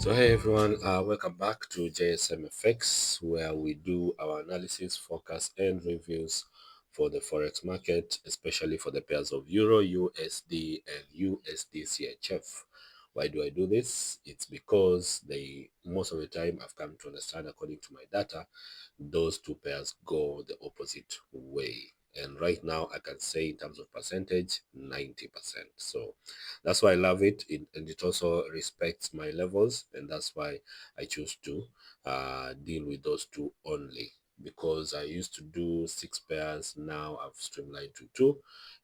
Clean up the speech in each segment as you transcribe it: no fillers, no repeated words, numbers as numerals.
So hey everyone, welcome back to JSMFX, where we do our analysis, forecast, and reviews for the forex market, especially for the pairs of Euro, USD, and USD CHF. Why do I do this? It's because most of the time I've come to understand, according to my data, those two pairs go the opposite way. And right now I can say in terms of percentage, 90%. So that's why I love it, and it also respects my levels, and that's why I choose to deal with those two only, because I used to do 6 pairs. Now I've streamlined to 2,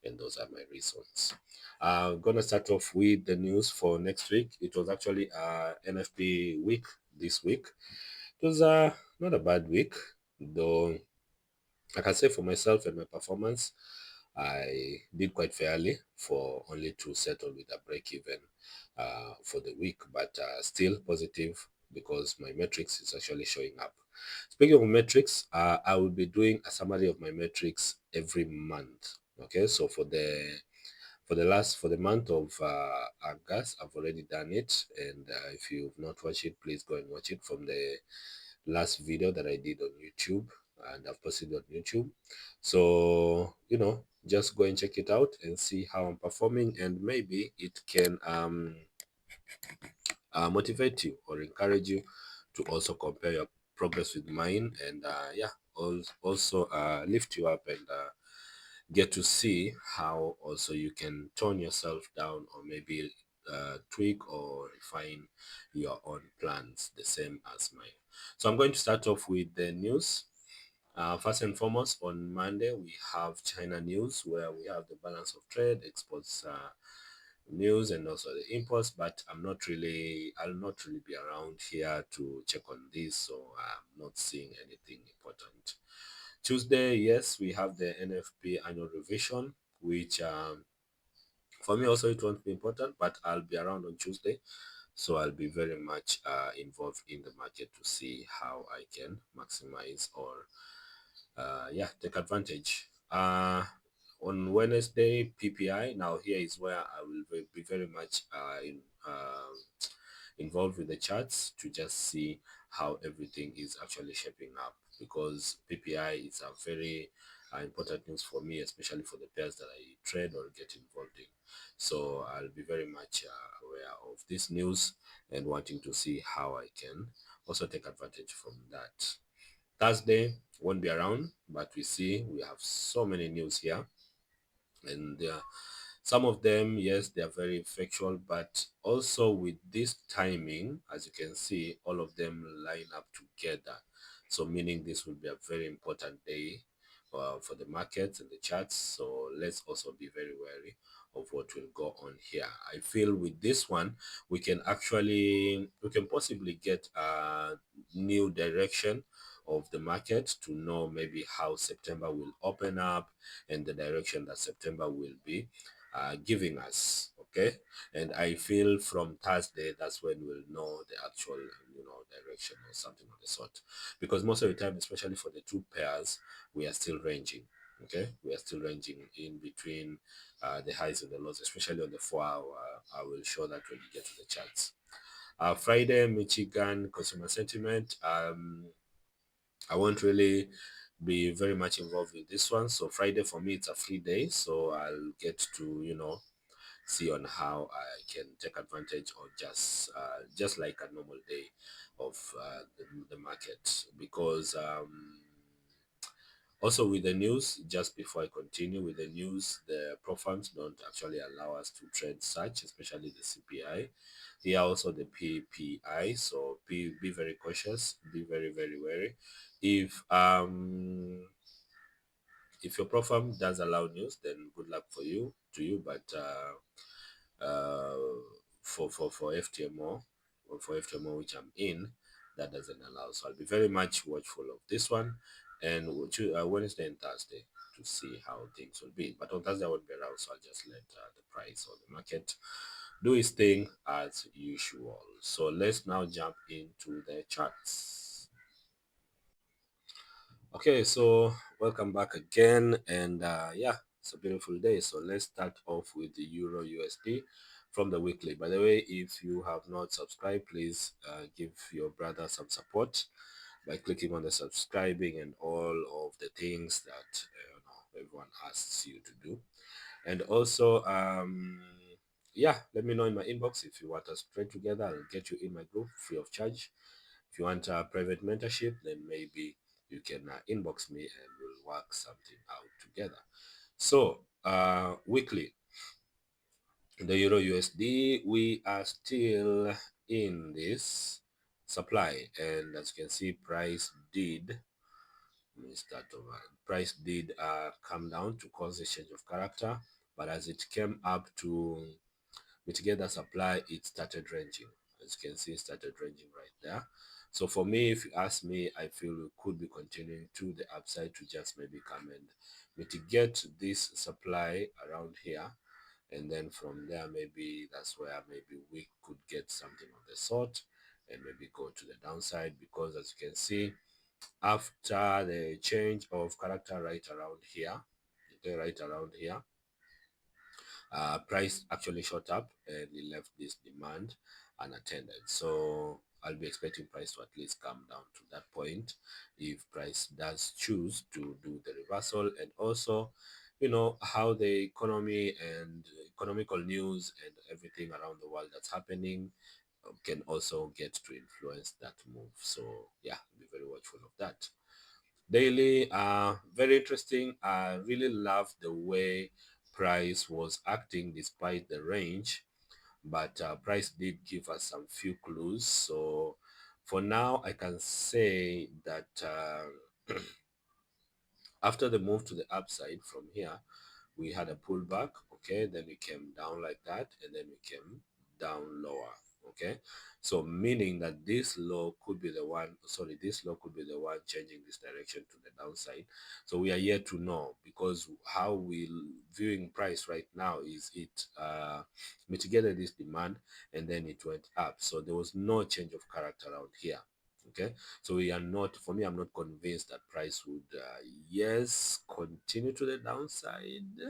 and those are my reasons. I'm gonna start off with the news for next week. It was actually NFP week this week. It was not a bad week, though. I can say for myself and my performance, I did quite fairly for only to settle with a break even for the week, but still positive because my metrics is actually showing up. Speaking of metrics, I will be doing a summary of my metrics every month. Okay, so for the month of August, I've already done it, and if you've not watched it, please go and watch it from the last video that I did on YouTube, and I've posted on YouTube. So just go and check it out and see how I'm performing, and maybe it can motivate you or encourage you to also compare your progress with mine, and also lift you up and get to see how also you can tone yourself down, or maybe tweak or refine your own plans the same as mine. So I'm going to start off with the news. First and foremost, on Monday we have China news, where we have the balance of trade, exports news, and also the imports. But I'll not really be around here to check on this, so I'm not seeing anything important. Tuesday, yes, we have the NFP annual revision, which for me also it won't be important, but I'll be around on Tuesday, so I'll be very much involved in the market to see how I can maximize or take advantage. On Wednesday, PPI. Now here is where I will be very much involved with the charts to just see how everything is actually shaping up, because PPI is a very important news for me, especially for the pairs that I trade or get involved in. So I'll be very much aware of this news and wanting to see how I can also take advantage from that. Thursday won't be around, but we have so many news here, and some of them, yes, they are very factual, but also with this timing, as you can see, all of them line up together. So meaning this will be a very important day for the markets and the charts. So let's also be very wary of what will go on here. I feel with this one, we can possibly get a new direction of the market, to know maybe how September will open up and the direction that September will be giving us. Okay, and I feel from Thursday, that's when we'll know the actual direction or something of the sort, because most of the time, especially for the two pairs, we are still ranging. Okay, we are still ranging in between the highs and the lows, especially on the 4 hour. I will show that when we get to the charts. Friday, Michigan consumer sentiment. I won't really be very much involved with this one. So Friday for me, it's a free day, so I'll get to see on how I can take advantage, or just like a normal day of the market, because also with the news, just before I continue with the news, the pro firms don't actually allow us to trade such, especially the CPI. Here also the PPI, so be very cautious, be very, very wary. If your pro firm does allow news, then good luck to you, but uh, for FTMO, or for FTMO which I'm in, that doesn't allow. So I'll be very much watchful of this one, and Wednesday and Thursday, to see how things will be. But on Thursday I won't be around, so I'll just let the price or the market do its thing as usual. So let's now jump into the charts. Okay, so welcome back again, and it's a beautiful day. So let's start off with the Euro USD from the weekly. By the way, if you have not subscribed, please give your brother some support by clicking on the subscribing and all of the things that everyone asks you to do. And also, yeah, let me know in my inbox if you want us to trade together. I'll get you in my group free of charge. If you want a private mentorship, then maybe you can inbox me and we'll work something out together. So, weekly, the Euro USD, we are still in this supply, and as you can see, price did, let me start over. Price did come down to cause a change of character, but as it came up to mitigate the supply, it started ranging. As you can see, it started ranging right there. So for me, if you ask me, I feel we could be continuing to the upside to just maybe come and mitigate this supply around here, and then from there maybe that's where maybe we could get something of the sort and maybe go to the downside, because as you can see, after the change of character right around here, okay, right around here, price actually shot up and it left this demand unattended. So I'll be expecting price to at least come down to that point if price does choose to do the reversal. And also, you know, how the economy and economical news and everything around the world that's happening can also get to influence that move. So yeah, be very watchful of that. Daily, very interesting. I really love the way price was acting despite the range, but price did give us some few clues. So for now, I can say that after the move to the upside from here, we had a pullback, okay, then we came down like that, and then we came down lower, okay. So meaning that this low could be the one, sorry, this low could be the one changing this direction to the downside. So we are yet to know, because how we viewing price right now is it mitigated this demand and then it went up. So there was no change of character around here. Okay, so we are not, for me, I'm not convinced that price would yes, continue to the downside,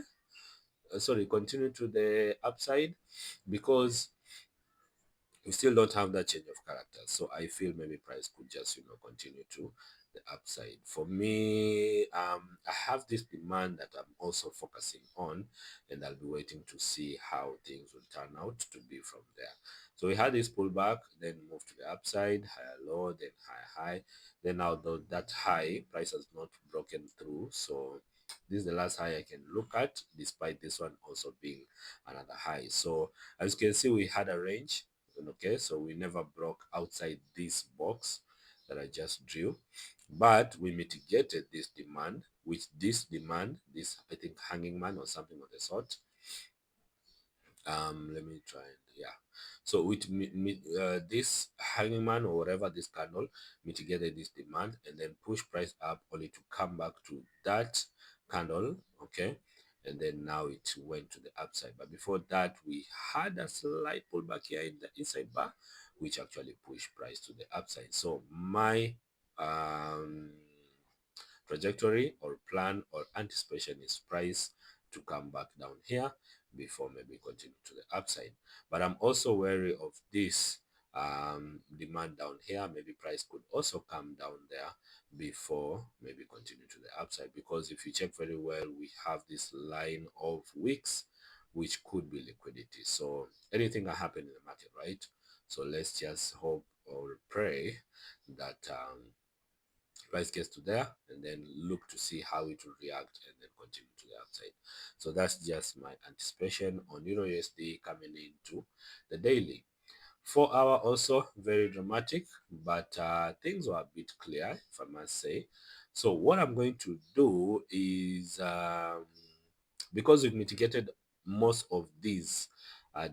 sorry, continue to the upside, because we still don't have that change of character. So I feel maybe price could just, you know, continue to the upside. For me, I have this demand that I'm also focusing on, and I'll be waiting to see how things will turn out to be from there. So we had this pullback, then move to the upside, higher low, then higher high. Then now that high price has not broken through, so this is the last high I can look at, despite this one also being another high. So as you can see, we had a range. Okay, so we never broke outside this box that I just drew, but we mitigated this demand, which this demand, this, I think, hanging man or something of the sort, let me try and yeah, so with this hanging man or whatever, this candle mitigated this demand and then push price up, only to come back to that candle, okay, and then now it went to the upside. But before that, we had a slight pullback here in the inside bar, which actually pushed price to the upside. So my um trajectory or plan or anticipation is price to come back down here before maybe continue to the upside. But I'm also wary of this demand down here. Maybe price could also come down there before maybe continue to the upside, because if you check very well, we have this line of wicks which could be liquidity. So anything can happen in the market, right? So let's just hope or pray that price gets to there, and then look to see how it will react and then continue to the upside. So that's just my anticipation on Euro USD coming into the daily. 4 hour also very dramatic, but things were a bit clear, if I must say. So what I'm going to do is, because we've mitigated most of these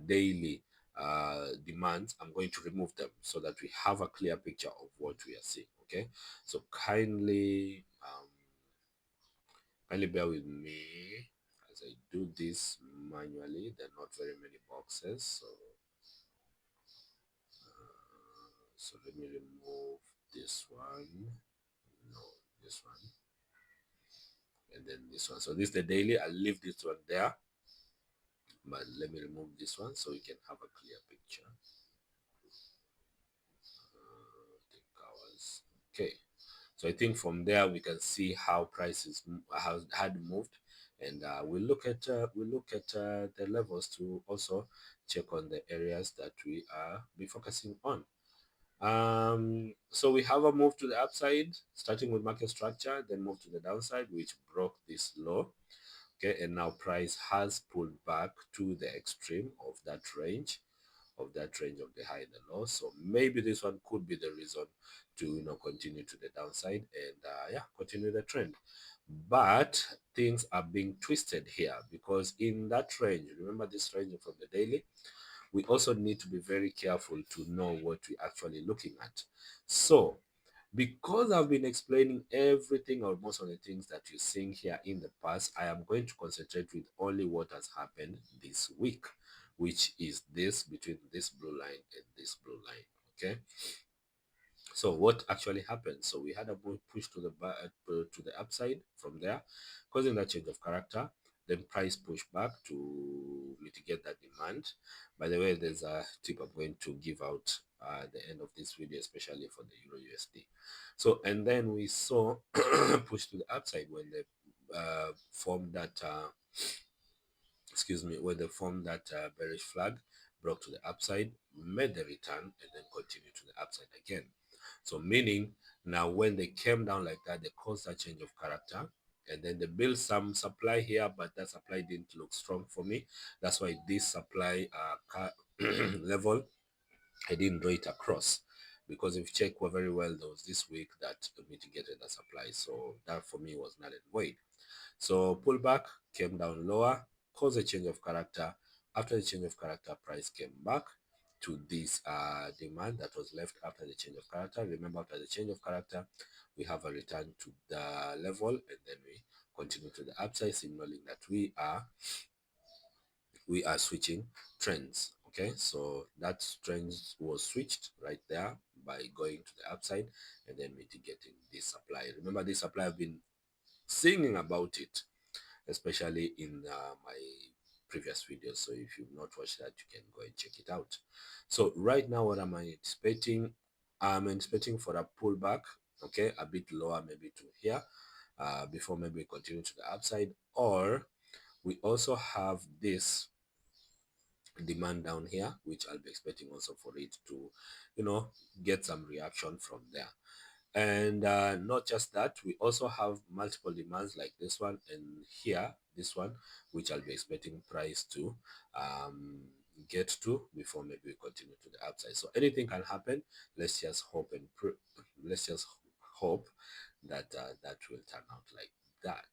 daily demands, I'm going to remove them so that we have a clear picture of what we are seeing. Okay, so kindly bear with me as I do this manually. There are not very many boxes, so let me remove this one, no, this one, and then this one. So this is the daily. I'll leave this one there But let me remove this one so we can have a clear picture. Take hours. Okay, so I think from there we can see how prices had moved, and we look at the levels to also check on the areas that we are be focusing on. So we have a move to the upside, starting with market structure, then move to the downside, which broke this low. Okay, and now price has pulled back to the extreme of that range of the high and the low. So maybe this one could be the reason to continue to the downside and yeah, continue the trend. But things are being twisted here because in that range, remember this range from the daily, we also need to be very careful to know what we're actually looking at. So because I've been explaining everything or most of the things that you're seeing here in the past, I am going to concentrate with only what has happened this week, which is this between this blue line and this blue line. Okay. So what actually happened? So we had a push to the upside from there, causing that change of character. Then price push back to mitigate that demand. By the way, there's a tip I'm going to give out at the end of this video, especially for the Euro USD. So and then we saw push to the upside when they formed that excuse me, when they formed that bearish flag, broke to the upside, made the return, and then continued to the upside again. So meaning now when they came down like that, they caused a change of character, and then they built some supply here, but that supply didn't look strong for me. That's why this supply level, I didn't draw it across, because if you check very well, there was this week that mitigated the supply. So that for me was null and void. So pullback came down lower, caused a change of character. After the change of character, price came back to this demand that was left after the change of character. Remember, after the change of character, we have a return to the level, and then we continue to the upside, signaling that we are switching trends. Okay, so that trend was switched right there by going to the upside and then mitigating this supply. Remember, this supply, I've been singing about it, especially in my previous videos. So if you've not watched that, you can go and check it out. So right now, what am I anticipating? I'm anticipating for a pullback, okay, a bit lower, maybe to here, before maybe we continue to the upside. Or we also have this demand down here, which I'll be expecting also for it to, get some reaction from there. And not just that, we also have multiple demands like this one and here, this one, which I'll be expecting price to get to before maybe we continue to the upside. So anything can happen. Let's just hope and let's just hope that that will turn out like that.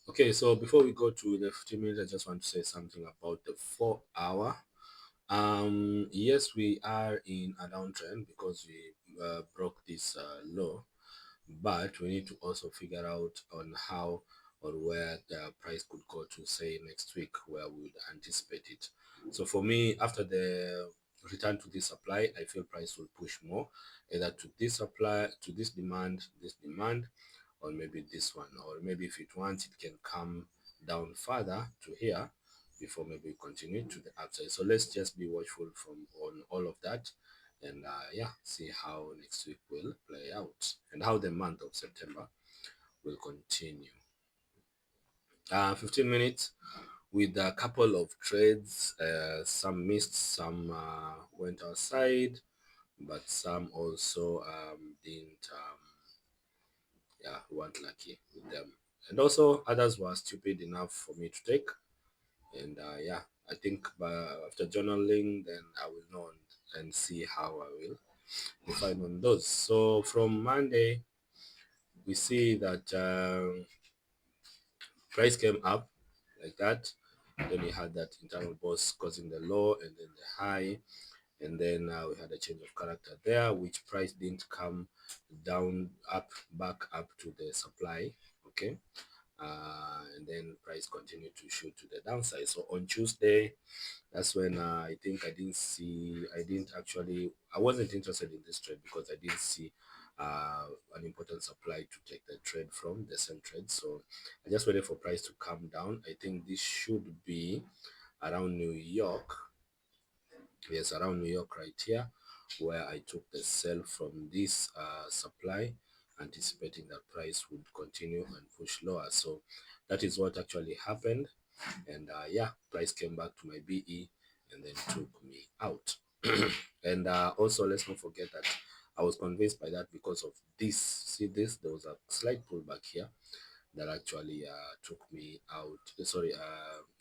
Okay, so before we go to the 15 minutes, I just want to say something about the 4 hour. Yes, we are in a downtrend because we broke this low, but we need to also figure out on how or where the price could go to, say, next week, where we would anticipate it. So for me, after the return to this supply, I feel price will push more, either to this supply, to this demand, or maybe this one, or maybe if it wants, it can come down further to here before maybe we continue to the upside. So let's just be watchful from on all of that, and yeah, see how next week will play out and how the month of September will continue. 15 minutes with a couple of trades, some missed, some went outside, but some also didn't yeah, weren't lucky with them, and also others were stupid enough for me to take. And yeah, I think after journaling, then I will know and see how I will define on those. So from Monday, we see that price came up like that. Then we had that internal boss causing the low and then the high, and then we had a change of character there, which price didn't come down back up to the supply. Okay, and then price continued to shoot to the downside. So on Tuesday, that's when I think I wasn't interested in this trade because I didn't see an important supply to take the trade from, the sell trade. So I just waited for price to come down. I think this should be around New York. Yes, around New York right here, where I took the sell from this supply, anticipating that price would continue and push lower. So that is what actually happened. And yeah, price came back to my BE and then took me out. And also, let's not forget that I was convinced by that because of this. See this, there was a slight pullback here that actually took me out. Sorry,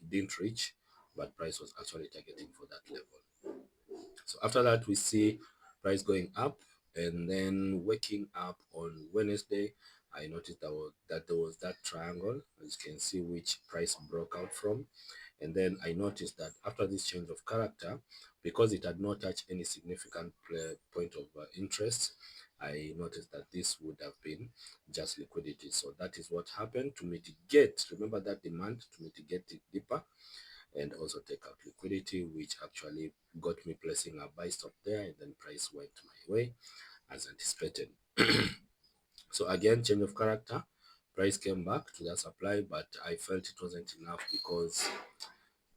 didn't reach, but price was actually targeting for that level. So after that, we see price going up, and then waking up on Wednesday, I noticed that there was that triangle, as you can see, which price broke out from. And then I noticed that after this change of character, because it had not touched any significant point of interest, I noticed that this would have been just liquidity. So that is what happened to mitigate. Remember that demand to mitigate it deeper and also take out liquidity, which actually got me placing a buy stop there, and then price went my way as anticipated. So again, change of character, price came back to that supply, but I felt it wasn't enough because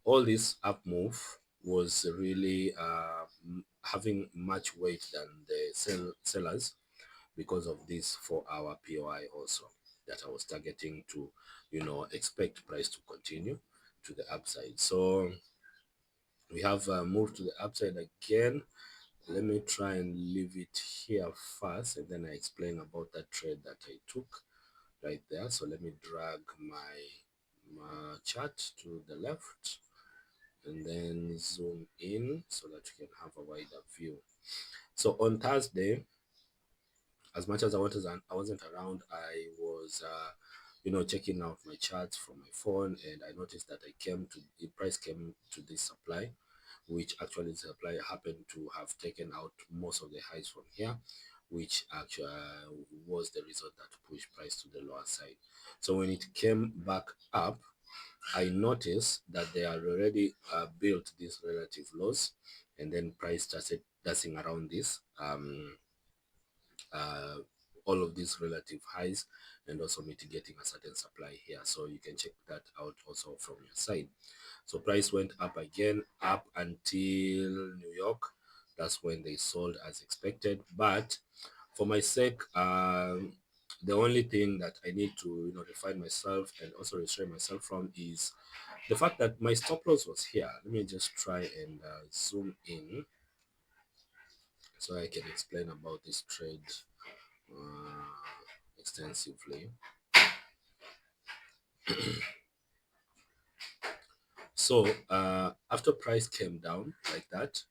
all this up move was really having much weight than the sellers because of this 4-hour POI also that I was targeting to, expect price to continue to the upside. So we have moved to the upside again. Let me try and leave it here first, and then I explain about that trade that I took right there. So let me drag my chart to the left and then zoom in so that you can have a wider view. So on Thursday, as much as I wasn't around, I was checking out my charts from my phone, and I noticed that the price came to this supply, which actually the supply happened to have taken out most of the highs from here, which actually was the result that pushed price to the lower side. So when it came back up, I noticed that they are already built these relative lows, and then price started dancing around this uh, all of these relative highs, and also mitigating a certain supply here. So you can check that out also from your side. So price went up again, up until New York. That's when they sold as expected. But for my sake, the only thing that I need to refine myself and also restrain myself from is the fact that my stop loss was here. Let me just try and zoom in so I can explain about this trade extensively. So after price came down like that,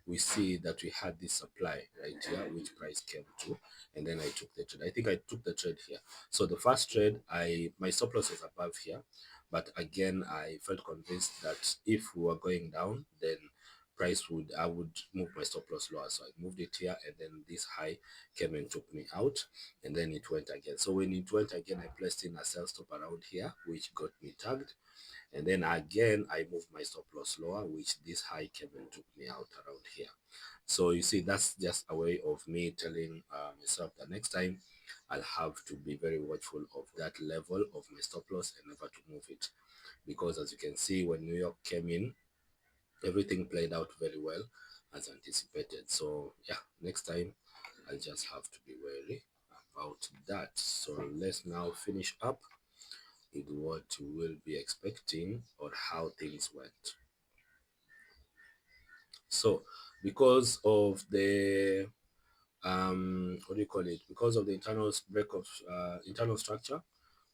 we see that we had this supply right here, which price came to, and then I took the trade. I think I took the trade here. So the first trade, my stop loss was above here, but again, I felt convinced that if we were going down, then I would move my stop loss lower. So I moved it here, and then this high came and took me out, and then it went again. So when it went again, I placed in a sell stop around here, which got me tagged. And then again, I moved my stop loss lower, which this high came and took me out around here. So you see, that's just a way of me telling myself that next time I'll have to be very watchful of that level of my stop loss and never to move it. Because as you can see, when New York came in, everything played out very well as anticipated. So yeah, next time I'll just have to be wary about that. So let's now finish up with what you will be expecting or how things went. So because of the what do you call it, because of the internal break of internal structure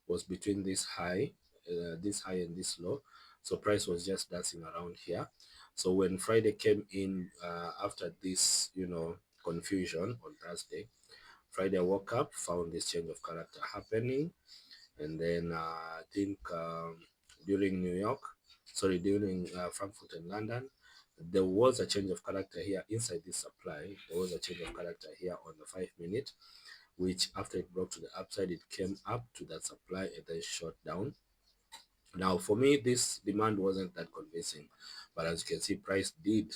was between this high and this low, so price was just dancing around here. So when Friday came in, after this confusion on Thursday, Friday I woke up, found this change of character happening, and then I think during during Frankfurt and London, there was a change of character here inside this supply. There was a change of character here on the 5 minute, which after it broke to the upside, it came up to that supply and then shot down. Now, for me, this demand wasn't that convincing, but as you can see, price did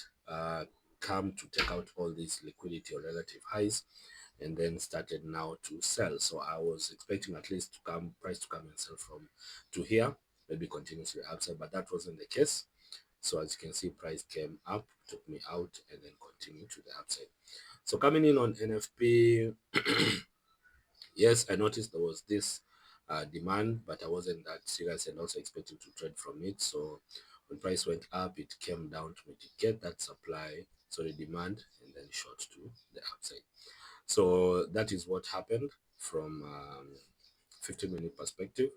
come to take out all these liquidity or relative highs, and then started now to sell. So I was expecting at least to come price to come and sell from to here, maybe continuously upside, but that wasn't the case. So as you can see, price came up, took me out, and then continued to the upside. So coming in on NFP, yes, I noticed there was this demand, but I wasn't that serious and also expecting to trade from it. So when price went up, it came down to mitigate that supply, sorry, demand, and then short to the upside. So that is what happened from 15-minute perspective.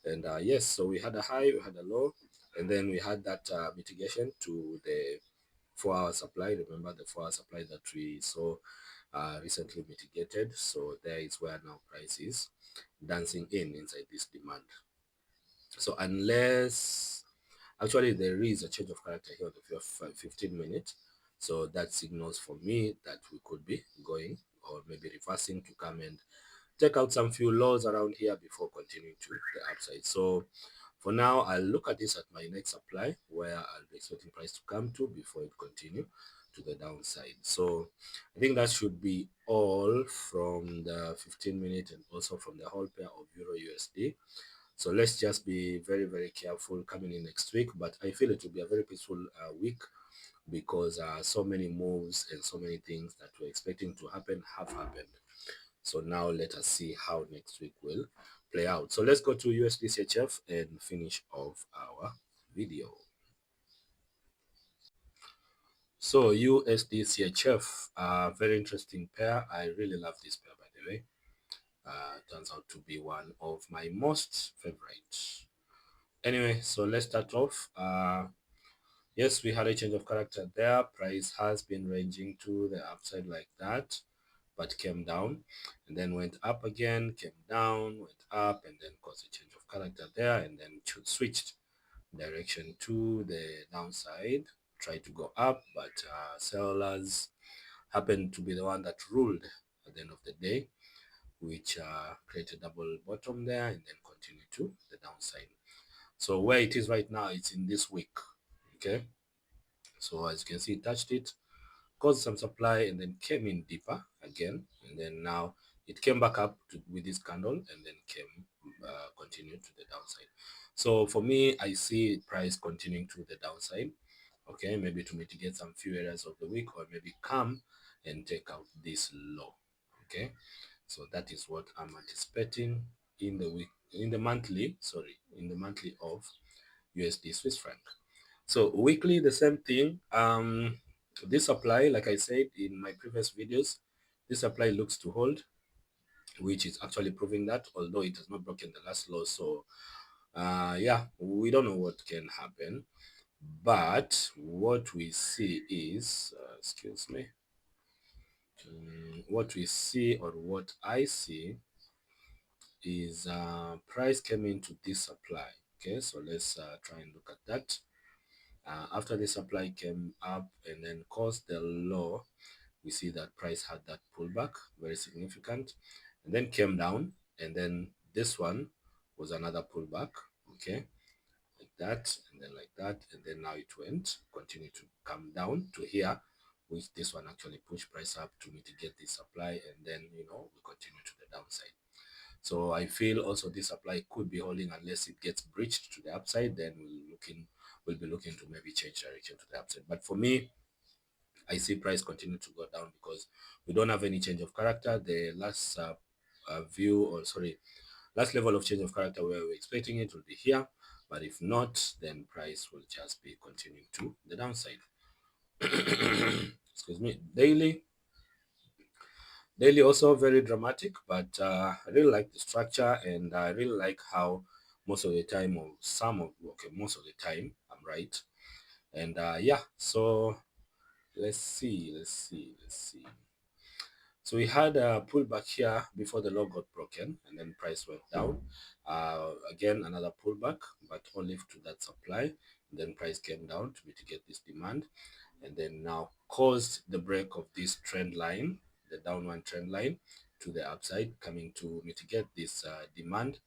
And yes, so we had a high, we had a low, and then we had that mitigation to the 4-hour supply. Remember the 4-hour supply that we saw recently mitigated. So there is where now price is dancing in inside this demand. So unless actually there is a change of character here on the 15 minutes, so that signals for me that we could be going or maybe reversing to come and take out some few lows around here before continuing to the upside. So for now, I'll look at this at my next supply where I'll be expecting price to come to before it continue to the downside. So I think that should be all from the 15-minute and also from the whole pair of Euro USD. So let's just be very, very careful coming in next week. But I feel it will be a very peaceful week because so many moves and so many things that we're expecting to happen have happened. So now let us see how next week will play out. So let's go to USD CHF and finish off our video. So USD CHF, very interesting pair. I really love this pair, by the way. Turns out to be one of my most favorite. Anyway, so let's start off. Yes, we had a change of character there. Price has been ranging to the upside like that, but came down and then went up again, came down, went up, and then caused a change of character there, and then switched direction to the downside. Tried to go up, but sellers happened to be the one that ruled at the end of the day, which created a double bottom there and then continued to the downside. So where it is right now, it's in this week. Okay, so as you can see, it touched it, caused some supply, and then came in deeper again, and then now it came back up with this candle and then came continued to the downside. So for me, I see price continuing to the downside. Okay, maybe to mitigate some few areas of the week, or maybe come and take out this low. Okay, so that is what I'm anticipating in the week, in the monthly, sorry, in the monthly of USD Swiss franc. So weekly, the same thing. This supply, like I said in my previous videos, this supply looks to hold, which is actually proving that, although it has not broken the last low. So yeah, we don't know what can happen, but what we see is excuse me, what we see, or what I see, is price came into this supply. Okay, so let's try and look at that. After the supply came up and then caused the low, we see that price had that pullback, very significant, and then came down, and then this one was another pullback. Okay, like that, and then like that, and then now it went, continue to come down to here, which this one actually pushed price up to mitigate the supply, and then we continue to the downside. So I feel also this supply could be holding unless it gets breached to the upside. Then we'll be looking to maybe change direction to the upside. But for me, I see price continue to go down because we don't have any change of character. The last view, or sorry, last level of change of character where we're expecting it will be here. But if not, then price will just be continuing to the downside. Excuse me. Daily also very dramatic, but I really like the structure, and I really like how most of the time, or most of the time, I'm right. And yeah, so let's see. So we had a pullback here before the low got broken, and then price went down. Again, another pullback, but only to that supply. And then price came down to mitigate this demand, and then now caused the break of this trend line, the downward trend line, to the upside, coming to mitigate this demand,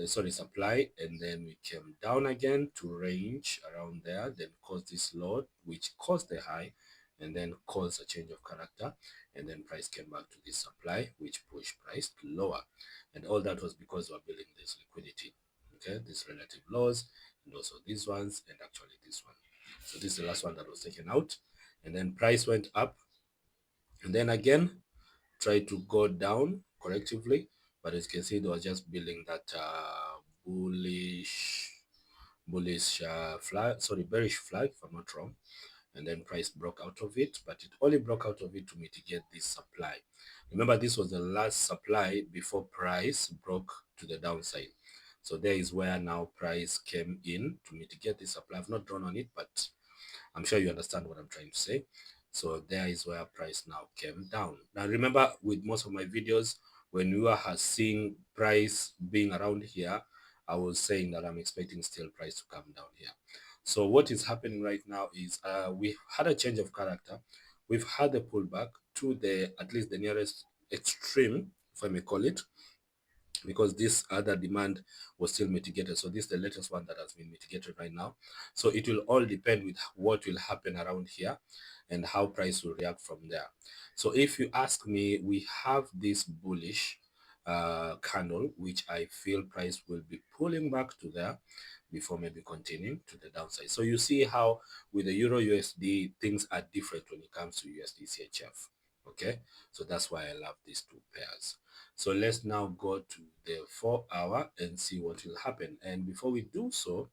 sorry, supply, and then we came down again to range around there, then caused this low, which caused the high, and then caused a change of character, and then price came back to this supply, which pushed price lower. And all that was because we're building this liquidity, okay, these relative lows, and also these ones, and actually this one. So this is the last one that was taken out, and then price went up, and then again tried to go down correctively, but as you can see, they were just building that bullish flag, sorry, bearish flag, if I'm not wrong. And then price broke out of it, but it only broke out of it to mitigate this supply. Remember, this was the last supply before price broke to the downside. So there is where now price came in to mitigate this supply. I've not drawn on it, but I'm sure you understand what I'm trying to say. So there is where price now came down. Now remember, with most of my videos, when we were seeing price being around here, I was saying that I'm expecting still price to come down here. So what is happening right now is we had a change of character. We've had a pullback to the at least the nearest extreme, if I may call it, because this other demand was still mitigated. So this is the latest one that has been mitigated right now. So it will all depend with what will happen around here and how price will react from there. So if you ask me, we have this bullish candle, which I feel price will be pulling back to there before maybe continuing to the downside. So you see how with the Euro USD, things are different when it comes to USD CHF. Okay, so that's why I love these two pairs. So let's now go to the 4-hour and see what will happen. And before we do so,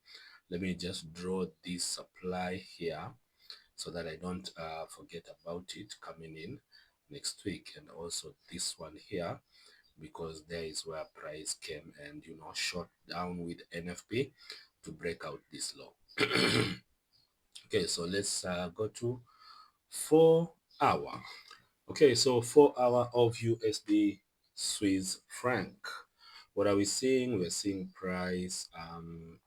let me just draw this supply here so that I don't forget about it coming in next week. And also this one here, because there is where price came and, you know, shot down with NFP to break out this low. Okay, so let's go to 4-hour. Okay, so 4-hour of USD Swiss franc. What are we seeing? We're seeing price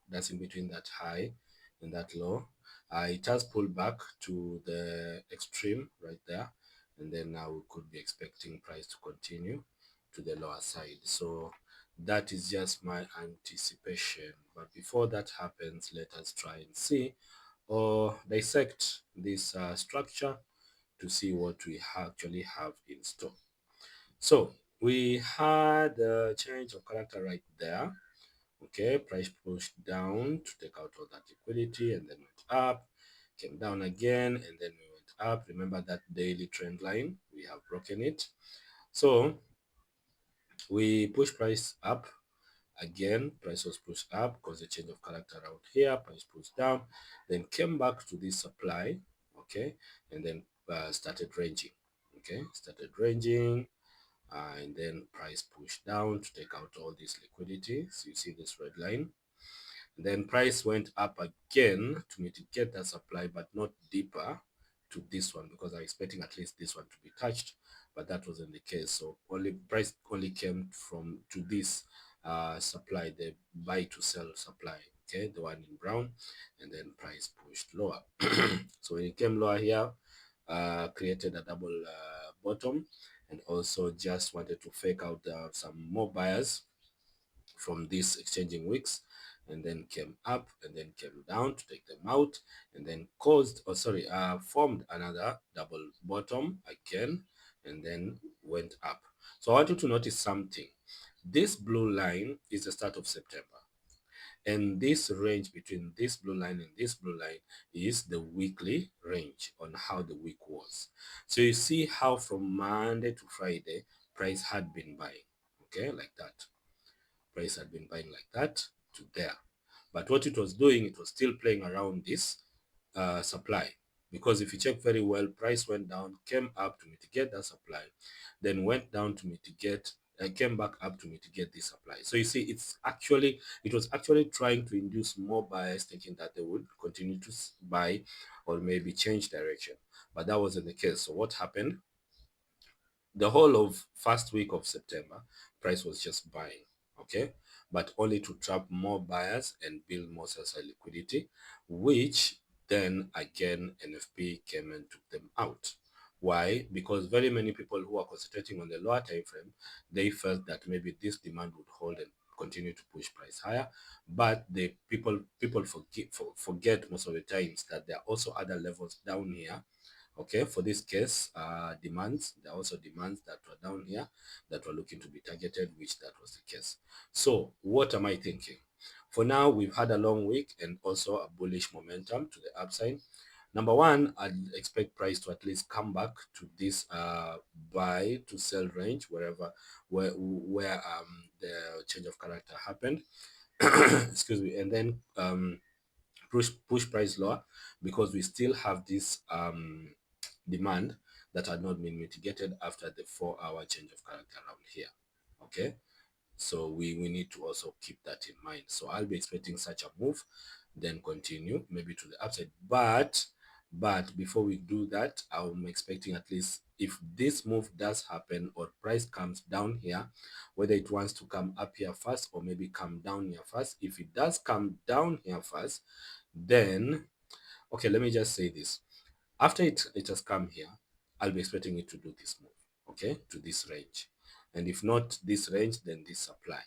that's in between that high and that low. It has pulled back to the extreme right there, and then now we could be expecting price to continue to the lower side. So that is just my anticipation. But before that happens, let us try and see or dissect this structure to see what we actually have in store. So we had a change of character right there. Okay, price pushed down to take out all that liquidity and then went up, came down again, and then we went up. Remember that daily trend line, we have broken it. So we push price up again. Price was pushed up because the change of character out here. Price pushed down, then came back to this supply, okay, and then started ranging. Okay, started ranging, and then price pushed down to take out all this liquidity. So you see this red line. And then price went up again to mitigate that supply, but not deeper to this one, because I'm expecting at least this one to be touched, but that wasn't the case. So only price only came from to this supply, the buy to sell supply, okay, the one in brown, and then price pushed lower. So when it came lower here, created a double bottom, and also just wanted to fake out some more buyers from these exchanging wicks, and then came up and then came down to take them out, and then caused, or sorry, formed another double bottom again, and then went up. So I want you to notice something. This blue line is the start of September, and this range between this blue line and this blue line is the weekly range on how the week was. So you see how from Monday to Friday price had been buying, okay, like that. Price had been buying like that to there. But what it was doing, it was still playing around this supply. Because if you check very well, price went down, came up to mitigate that supply, then went down to mitigate, came back up to mitigate this supply. So you see, it was actually trying to induce more buyers, thinking that they would continue to buy or maybe change direction. But that wasn't the case. So what happened? The whole of first week of September, price was just buying, okay, but only to trap more buyers and build more sell-side liquidity, which then again NFP came and took them out. Why? Because very many people who are concentrating on the lower time frame, they felt that maybe this demand would hold and continue to push price higher, but the people forget most of the times that there are also other levels down here, Okay, for this case, demands, there are also demands that were down here that were looking to be targeted, which that was the case. So what am I thinking? For now, we've had a long week and also a bullish momentum to the upside. Number one, I'd expect price to at least come back to this buy to sell range, where the change of character happened. Excuse me, and then push price lower, because we still have this demand that had not been mitigated after the 4-hour change of character around here. Okay, so we need to also keep that in mind. So I'll be expecting such a move, then continue maybe to the upside. But before we do that, I'm expecting, at least if this move does happen or price comes down here, whether it wants to come up here first or maybe come down here first. If it does come down here first, then okay, let me just say this. After it has come here, I'll be expecting it to do this move, okay, to this range. And if not this range, then this supply.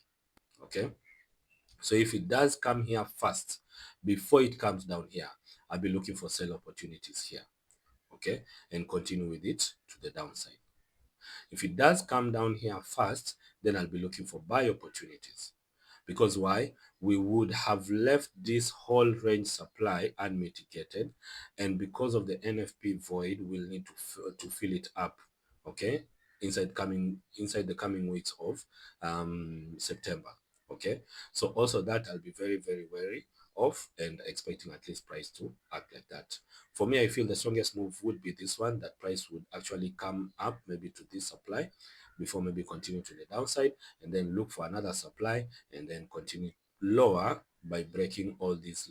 Okay, so if it does come here first before it comes down here, I'll be looking for sell opportunities here, okay, and continue with it to the downside. If it does come down here first, then I'll be looking for buy opportunities. Because why? We would have left this whole range supply unmitigated, and because of the NFP void, we'll need to fill it up, okay, inside the coming weeks of September. Okay, so also that I'll be very, very wary of, and expecting at least price to act like that. For me, I feel the strongest move would be this one, that price would actually come up maybe to this supply before maybe continue to the downside, and then look for another supply, and then continue lower by breaking all these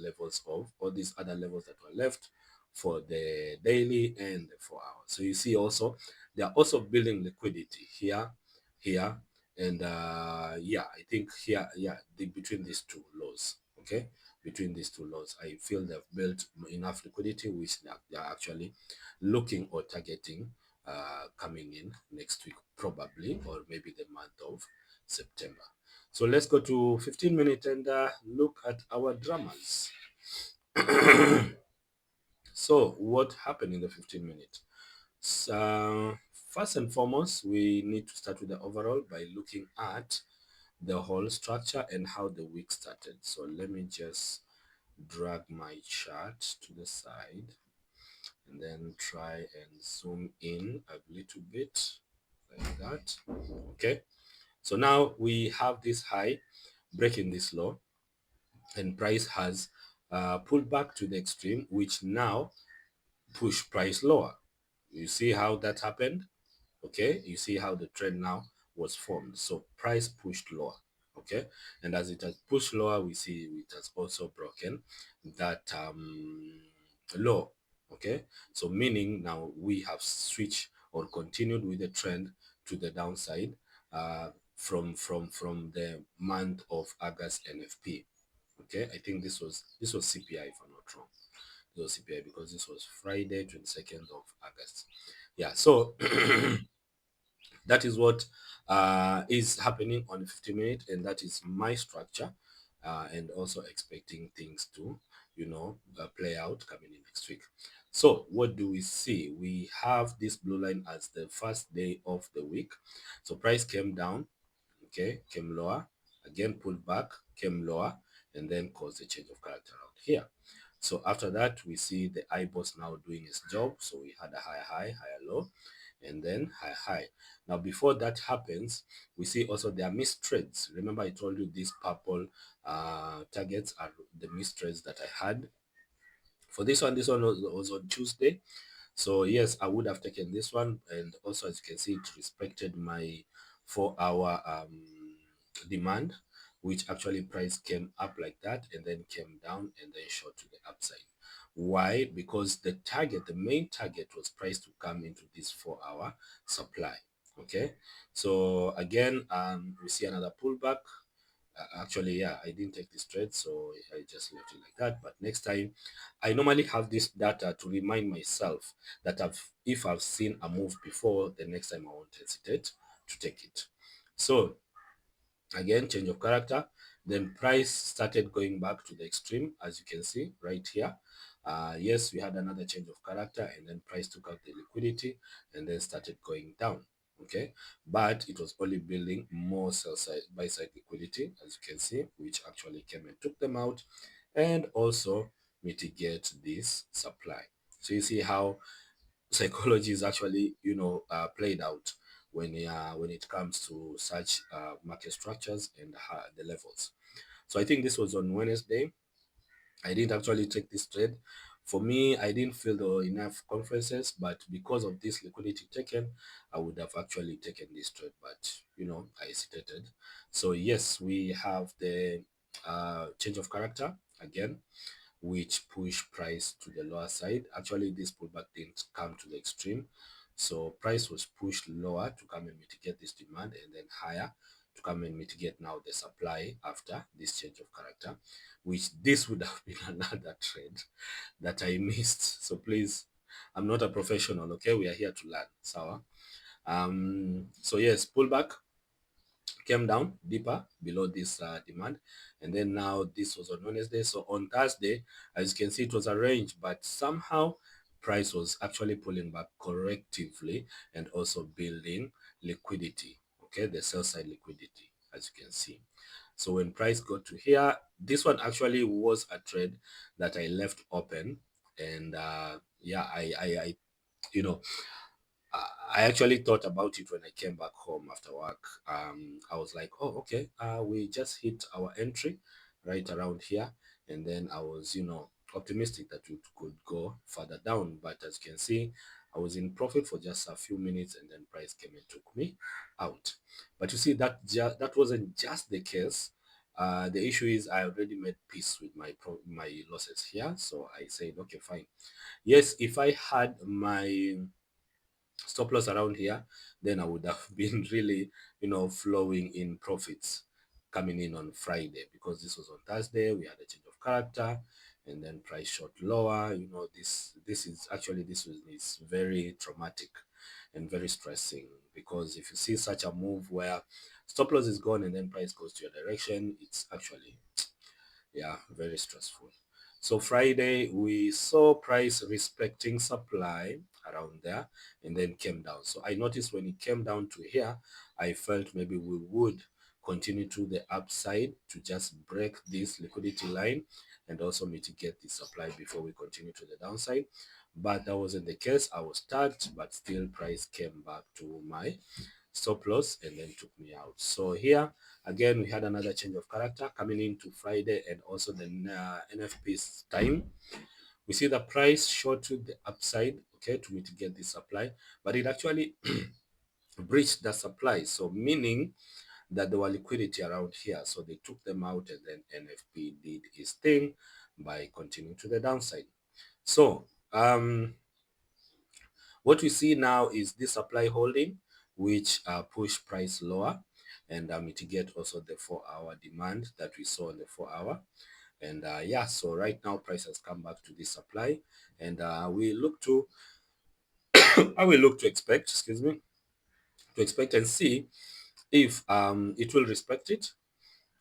other levels that were left for the daily and the 4 hours. So you see also they are also building liquidity here, and yeah, I think here, yeah, between these two lows. Okay, between these two lows, I feel they've built enough liquidity, which they are actually looking or targeting coming in next week probably, or maybe the month of September. So let's go to 15 minutes and look at our dramas. So what happened in the 15 minutes? So first and foremost, we need to start with the overall by looking at the whole structure and how the week started. So let me just drag my chart to the side and then try and zoom in a little bit like that. Okay, so now we have this high breaking this low, and price has pulled back to the extreme, which now push price lower. You see how that happened? Okay, you see how the trend now was formed. So price pushed lower. Okay, and as it has pushed lower, we see it has also broken that low. Okay, so meaning now we have switched or continued with the trend to the downside from the month of August NFP. Okay, I think this was CPI, if I'm not wrong. This was CPI because this was Friday 22nd of August. Yeah, so that is what is happening on the 50-minute, and that is my structure, and also expecting things to play out coming in next week. So what do we see? We have this blue line as the first day of the week. So price came down, okay, came lower, again pulled back, came lower, and then caused a change of character out here. So after that, we see the IBOS now doing its job. So we had a higher low, and then high. Now before that happens, we see also there are missed trades. Remember I told you these purple targets are the missed trades that I had. For this one was on Tuesday. So yes, I would have taken this one, and also as you can see, it respected my 4-hour demand, which actually price came up like that and then came down and then shot to the upside. Why? Because the main target was price to come into this 4-hour supply. Okay, so again, we see another pullback. Actually, yeah, I didn't take this trade, so I just left it like that. But next time, I normally have this data to remind myself that if I've seen a move before, the next time I won't hesitate to take it. So again, change of character. Then price started going back to the extreme, as you can see right here. Yes, we had another change of character, and then price took out the liquidity and then started going down. Okay, but it was only building more sell side buy side liquidity, as you can see, which actually came and took them out, and also mitigate this supply. So you see how psychology is actually, played out when it comes to such market structures and the levels. So I think this was on Wednesday. I didn't actually take this trade. For me, I didn't feel there were enough conferences, but because of this liquidity taken, I would have actually taken this trade, but I hesitated. So yes, we have the change of character again, which push price to the lower side. Actually, this pullback didn't come to the extreme. So price was pushed lower to come and mitigate this demand, and then higher to come and mitigate now the supply after this change of character, which this would have been another trade that I missed. So please, I'm not a professional, okay? We are here to learn. So yes, pullback came down deeper below this demand, and then now this was on Wednesday. So on Thursday, as you can see, it was a range, but somehow price was actually pulling back correctively and also building liquidity, okay, the sell side liquidity, as you can see. So when price got to here, this one actually was a trade that I left open, and yeah, I you know I actually thought about it when I came back home after work. I was like, oh, okay, we just hit our entry right around here. And then I was, optimistic that it could go further down. But as you can see, I was in profit for just a few minutes, and then price came and took me out. But you see, that wasn't just the case. The issue is I already made peace with my losses here. So I said, okay, fine. Yes, if I had my stop loss around here, then I would have been really, flowing in profits coming in on Friday, because this was on Thursday. We had a change of character, and then price shot lower. This is very traumatic and very stressing, because if you see such a move where stop loss is gone and then price goes to your direction, it's actually, yeah, very stressful. So Friday we saw price respecting supply around there and then came down. So I noticed when it came down to here, I felt maybe we would continue to the upside to just break this liquidity line and also mitigate the supply before we continue to the downside. But that wasn't the case. I was tagged, but still price came back to my stop loss and then took me out. So here again, we had another change of character coming into Friday, and also the NFP's time. We see the price shot to the upside, okay, to mitigate the supply, but it actually breached the supply. So meaning that there were liquidity around here. So they took them out, and then NFP did his thing by continuing to the downside. So what we see now is this supply holding, which push price lower and mitigate also the 4-hour demand that we saw in the 4-hour. And yeah, so right now price has come back to this supply, and we look to I will look to expect, excuse me, to expect and see if it will respect it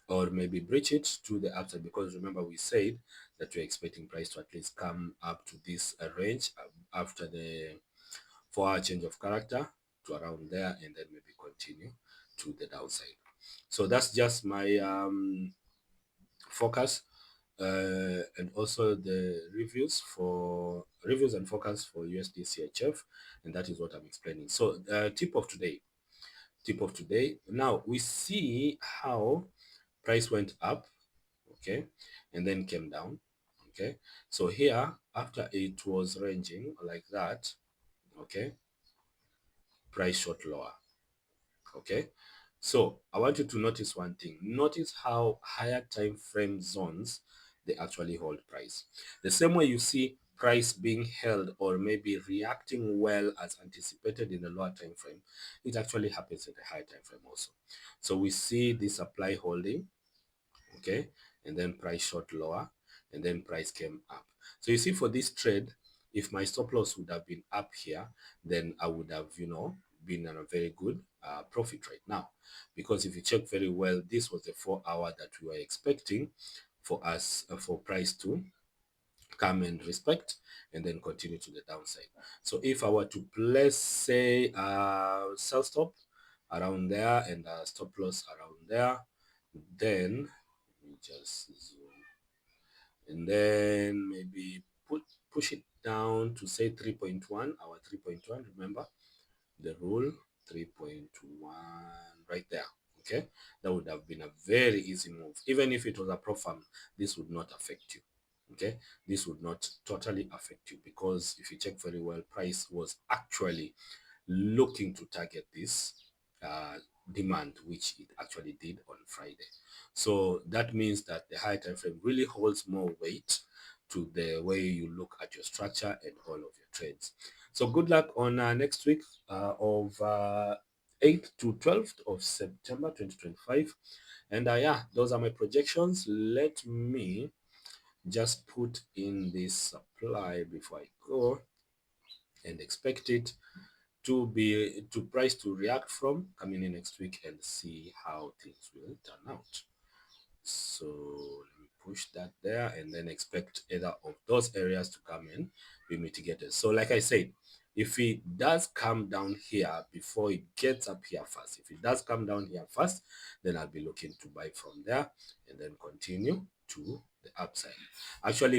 or maybe breach it to the upside, because remember we said that we're expecting price to at least come up to this range after the 4-hour change of character to around there, and then maybe continue to the downside. So that's just my focus, and also the reviews and focus for USD CHF, and that is what I'm explaining. So tip of today, now we see how price went up, okay, and then came down, okay. So here, after it was ranging like that, okay, price shot lower, okay. So I want you to notice one thing. Notice how higher time frame zones, they actually hold price. The same way you see price being held or maybe reacting well as anticipated in the lower time frame, it actually happens in the higher time frame also. So we see this supply holding, okay, and then price shot lower, and then price came up. So you see, for this trade, if my stop loss would have been up here, then I would have, been on a very good profit right now, because if you check very well, this was the 4-hour that we were expecting for us for price to come and respect and then continue to the downside. So if I were to place, say, sell stop around there and stop loss around there, then let me just zoom, and then maybe push it down to say 3.1, our 3.1, remember the rule, 3.1 right there. Okay, that would have been a very easy move. Even if it was a pro farm, this would not affect you. Okay, this would not totally affect you, because if you check very well, price was actually looking to target this uh, demand, which it actually did on Friday. So that means that the high time frame really holds more weight to the way you look at your structure and all of your trades. So good luck on next week of 8th to 12th of September 2025. And yeah, those are my projections. Let me just put in this supply before I go, and expect it to price to react from coming in next week and see how things will turn out. So let me push that there and then expect either of those areas to come in, be mitigated. So like I said, if it does come down here before it gets up here first, if it does come down here first, then I'll be looking to buy from there and then continue to the upside. Actually,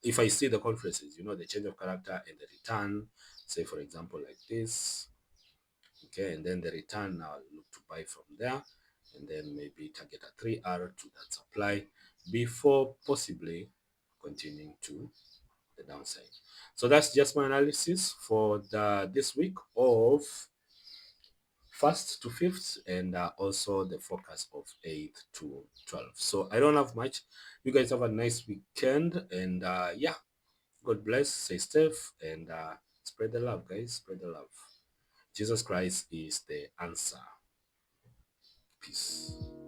if I see the conferences, the change of character and the return, say for example like this, okay, and then the return, now look to buy from there and then maybe target a 3R to that supply before possibly continuing to the downside. So that's just my analysis for this week of 1st to 5th, and also the focus of 8th to 12th. So I don't have much. You guys have a nice weekend, and yeah, God bless, stay safe, and spread the love, guys. Spread the love. Jesus Christ is the answer. Peace.